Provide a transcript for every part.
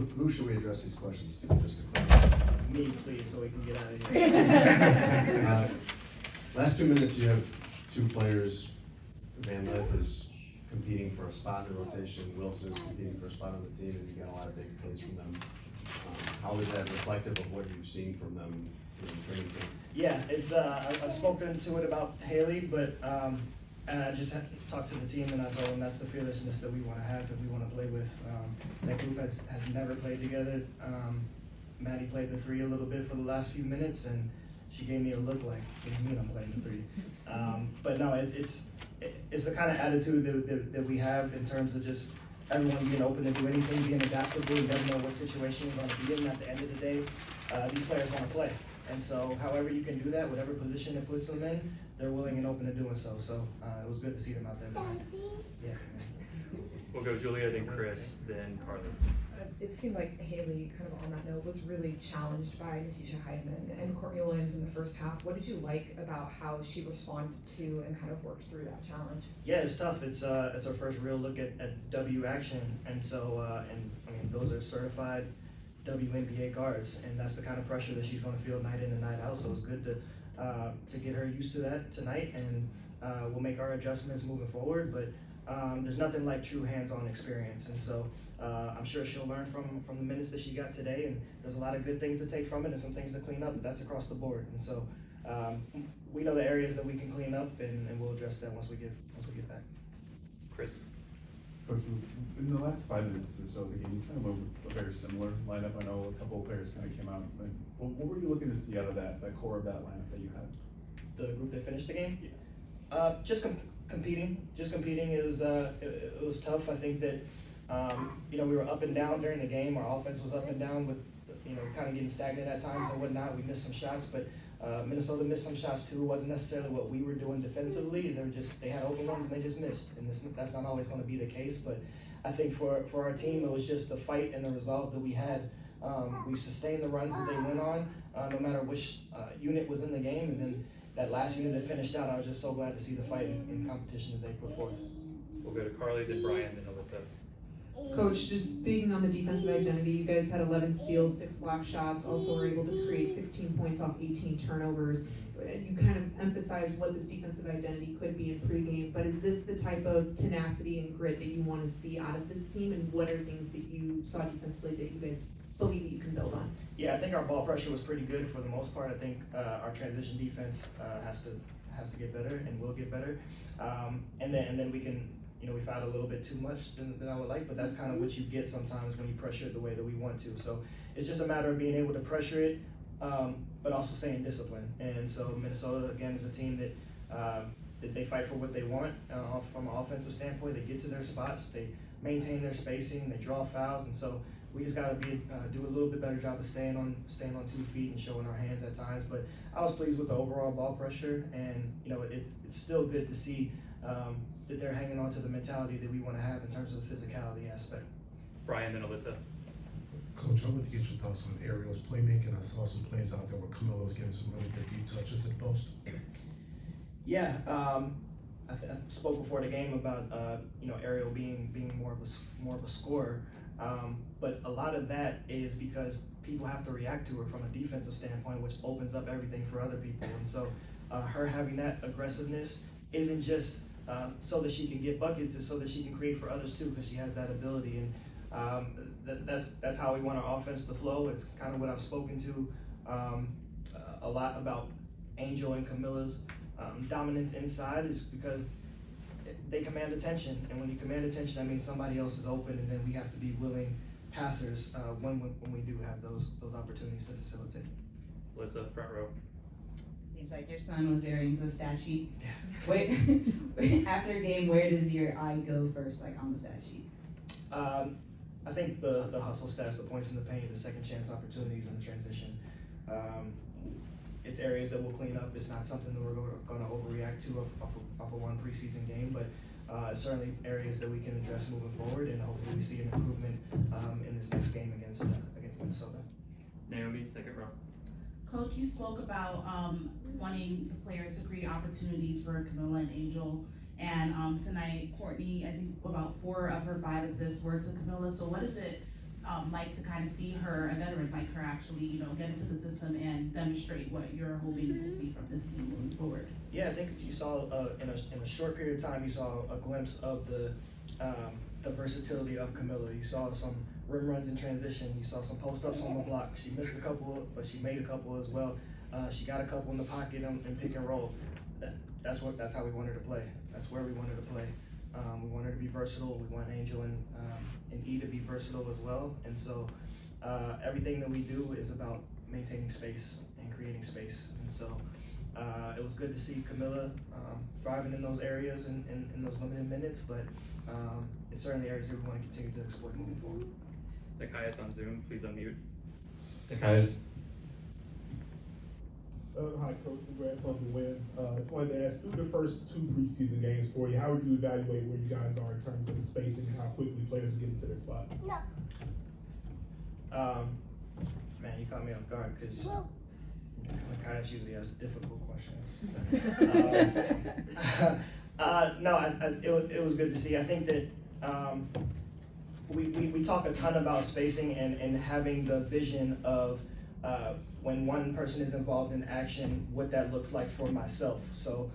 Who should we address these questions to, just to clarify? Me, please, so we can get out of here. Last 2 minutes, you have two players. Van Lith is competing for a spot in the rotation. Wilson is competing for a spot on the team, and you got a lot of big plays from them. How is that reflective of what you've seen from them in training camp? Yeah, it's I've spoken to it about Haley, but and I just talked to the team and I told them that's the fearlessness that we want to have, that we want to play with. That group has never played together. Maddie played the three a little bit for the last few minutes, and she gave me a look like, what do you mean I'm playing the three? But no, it's the kind of attitude that we have in terms of just everyone being open to do anything, being adaptable. You never know what situation you're going to be in. At the end of the day, these players want to play. And so however you can do that, whatever position it puts them in, they're willing and open to doing so. So it was good to see them out there. Yeah. We'll go Julia, then Chris, then Carly. It seemed like Haley, kind of on that note, was really challenged by Natisha Heidman and Courtney Williams in the first half. What did you like about how she responded to and kind of worked through that challenge? Yeah, it's tough. It's our first real look at W action, and so and I mean those are certified WNBA guards, and that's the kind of pressure that she's going to feel night in and night out. So it's good to get her used to that tonight, and we'll make our adjustments moving forward. But there's nothing like true hands-on experience, and so I'm sure she'll learn from the minutes that she got today. And there's a lot of good things to take from it and some things to clean up. But that's across the board, and so we know the areas that we can clean up, and we'll address that once we get back. Chris. Coach, in the last 5 minutes or so of the game, you kind of went with a very similar lineup. I know a couple of players kind of came out. Like, what were you looking to see out of that core of that lineup that you had? The group that finished the game? Yeah. Just competing. Just competing. It was tough. I think that we were up and down during the game. Our offense was up and down with kind of getting stagnant at times and whatnot. We missed some shots, but Minnesota missed some shots too. It wasn't necessarily what we were doing defensively. They had open ones and they just missed. And that's not always going to be the case. But I think for our team, it was just the fight and the resolve that we had. We sustained the runs that they went on, no matter which unit was in the game. And then that last unit that finished out, I was just so glad to see the fight and competition that they put forth. We'll go to Carly, then Brian, then Alyssa. Coach, just speaking on the defensive identity, you guys had 11 steals, 6 block shots, also were able to create 16 points off 18 turnovers. You kind of emphasized what this defensive identity could be in pregame, but is this the type of tenacity and grit that you want to see out of this team, and what are things that you saw defensively that you guys believe that you can build on? Yeah, I think our ball pressure was pretty good for the most part. I think our transition defense has to get better and will get better, and then we can. We fouled a little bit too much than I would like, but that's kind of what you get sometimes when you pressure it the way that we want to. So it's just a matter of being able to pressure it, but also staying disciplined. And so Minnesota, again, is a team that they fight for what they want from an offensive standpoint. They get to their spots, they maintain their spacing, they draw fouls, and so we just got to do a little bit better job of staying on 2 feet and showing our hands at times. But I was pleased with the overall ball pressure, and it's still good to see that they're hanging on to the mentality that we want to have in terms of the physicality aspect. Brian, then Alyssa. Coach, I want to get your thoughts on Ariel's playmaking. I saw some plays out there where Camilla was getting some really good deep touches at post. Yeah, I spoke before the game about Ariel being more of a scorer, but a lot of that is because people have to react to her from a defensive standpoint, which opens up everything for other people. And so her having that aggressiveness isn't just so that she can get buckets, it's so that she can create for others too, because she has that ability. And that's how we want our offense to flow. It's kind of what I've spoken to a lot about Angel and Camilla's dominance inside, is because they command attention, and when you command attention, that means somebody else is open, and then we have to be willing passers when we do have those opportunities to facilitate. Alyssa, front row. Seems like your son was very into the stat sheet. Wait, after a game, where does your eye go first, like on the stat sheet? I think the hustle stats, the points in the paint, the second chance opportunities, and the transition. It's areas that we'll clean up. It's not something that we're going to overreact to off of one preseason game, but certainly areas that we can address moving forward, and hopefully we see an improvement in this next game against Minnesota. Naomi, second row. Coach, you spoke about wanting the players to create opportunities for Camilla and Angel, and tonight Courtney, I think about 4 of her 5 assists were to Camilla. So what does it like to kind of see her, a veteran like her, actually, you know, get into the system and demonstrate what you're hoping to see from this team moving forward? Yeah, I think you saw in a short period of time, you saw a glimpse of the versatility of Camilla. You saw some rim runs in transition. You saw some post ups on the block. She missed a couple, but she made a couple as well. She got a couple in the pocket and pick and roll. That's how we wanted to play. That's where we wanted to play. We wanted to be versatile. We want Angel and E to be versatile as well. And so everything that we do is about maintaining space and creating space. And so it was good to see Camilla thriving in those areas and in those limited minutes, but it's certainly areas that we want to continue to exploit moving forward. Nikias on Zoom, please unmute. Nikias. Hi, Coach. Congrats on the win. I just wanted to ask, through the first 2 preseason games for you, how would you evaluate where you guys are in terms of the spacing and how quickly players get into their spot? Man, you caught me off guard because Nikias usually asks difficult questions. It was good to see. I think that we talk a ton about spacing and having the vision of when one person is involved in action, what that looks like for myself. So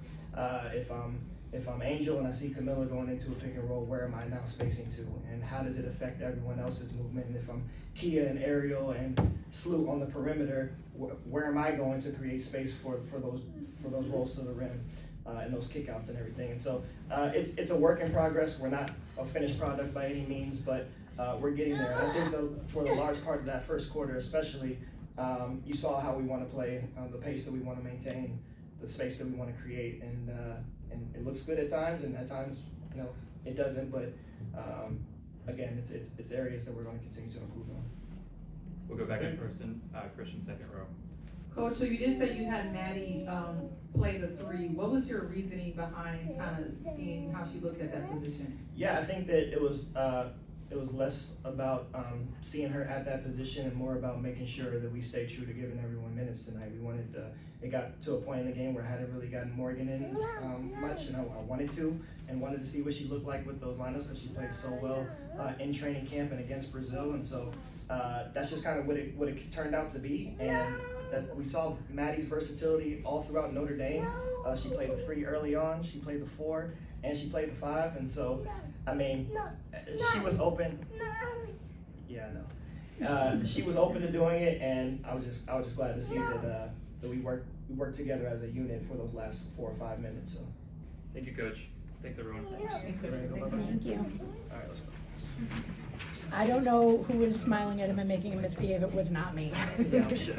if I'm Angel and I see Camilla going into a pick and roll, where am I now spacing to, and how does it affect everyone else's movement? And if I'm Kia and Ariel and Sloot on the perimeter, where am I going to create space for those rolls to the rim and those kickouts and everything? And so it's a work in progress. We're not a finished product by any means, but we're getting there. And I think for the large part of that first quarter, especially, you saw how we want to play, the pace that we want to maintain, the space that we want to create, and it looks good at times, and at times, you know, it doesn't. But again, it's areas that we're going to continue to improve on. We'll go back in person. Christian, second row. Coach, so you did say you had Maddie play the 3. What was your reasoning behind kind of seeing how she looked at that position? Yeah, I think that it was less about seeing her at that position and more about making sure that we stay true to giving everyone minutes tonight. We wanted it got to a point in the game where I hadn't really gotten Morgan in much, and I wanted to see what she looked like with those lineups because she played so well in training camp and against Brazil, and so that's just kind of what it turned out to be. And that we saw Maddie's versatility all throughout Notre Dame. She played the 3 early on, she played the 4, and she played the 5, and so I mean, she was open. Yeah, no. She was open to doing it, and I was just glad to see that we worked together as a unit for those last 4 or 5 minutes. So, thank you, Coach. Thanks, everyone. Thanks, Coach. Thank you. All right, let's go. I don't know who was smiling at him and making him misbehave. It was not me. Yeah, I'm sure.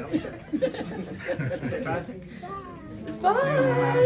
Bye.